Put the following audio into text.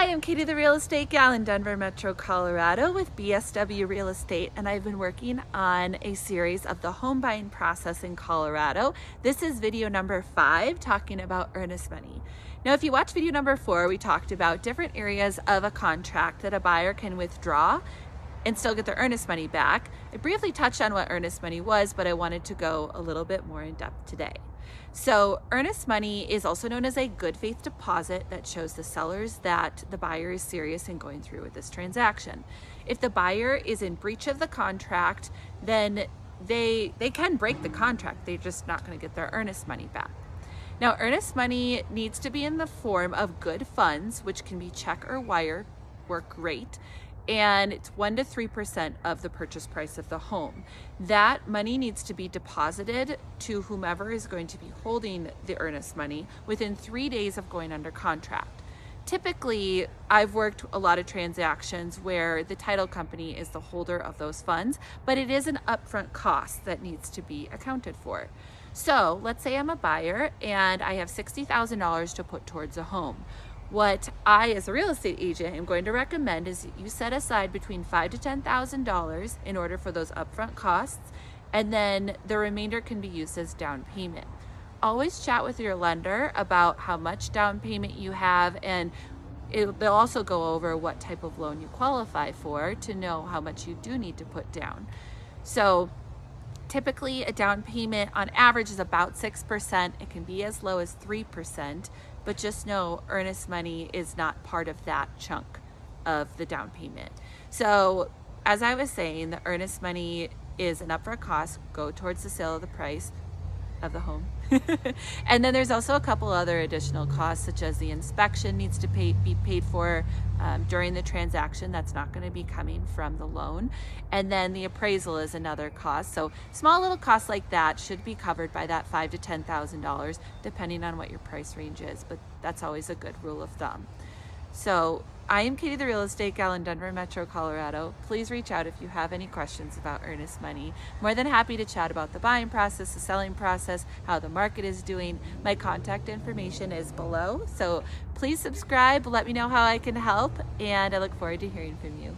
Hi, I'm Katie the Real Estate Gal in Denver Metro, Colorado with BSW Real Estate, and I've been working on a series of the home buying process in Colorado. This is video number 5, talking about earnest money. Now, if you watch video number 4, we talked about different areas of a contract that a buyer can withdraw and still get their earnest money back. I briefly touched on what earnest money was, but I wanted to go a little bit more in depth today. So earnest money is also known as a good faith deposit that shows the sellers that the buyer is serious in going through with this transaction. If the buyer is in breach of the contract, then they can break the contract. They're just not going to get their earnest money back. Now, earnest money needs to be in the form of good funds, which can be check or wire, work great. And it's 1 to 3% of the purchase price of the home. That money needs to be deposited to whomever is going to be holding the earnest money within 3 days of going under contract. Typically, I've worked a lot of transactions where the title company is the holder of those funds, but it is an upfront cost that needs to be accounted for. So let's say I'm a buyer and I have $60,000 to put towards a home. What I, as a real estate agent, am going to recommend is that you set aside between $5,000 to $10,000 in order for those upfront costs, and then the remainder can be used as down payment. Always chat with your lender about how much down payment you have, and they'll also go over what type of loan you qualify for to know how much you do need to put down. So typically, a down payment on average is about 6%. It can be as low as 3%, but just know earnest money is not part of that chunk of the down payment. So as I was saying, the earnest money is an upfront cost, go towards the sale of the price of the home. And then there's also a couple other additional costs, such as the inspection needs to be paid for during the transaction. That's not going to be coming from the loan. And then the appraisal is another cost. So small little costs like that should be covered by that $5,000 to $10,000, depending on what your price range is. But that's always a good rule of thumb. So I am Katie the Real Estate Gal in Denver Metro, Colorado. Please reach out if you have any questions about earnest money. More than happy to chat about the buying process, the selling process, how the market is doing. My contact information is below. So please subscribe, let me know how I can help, and I look forward to hearing from you.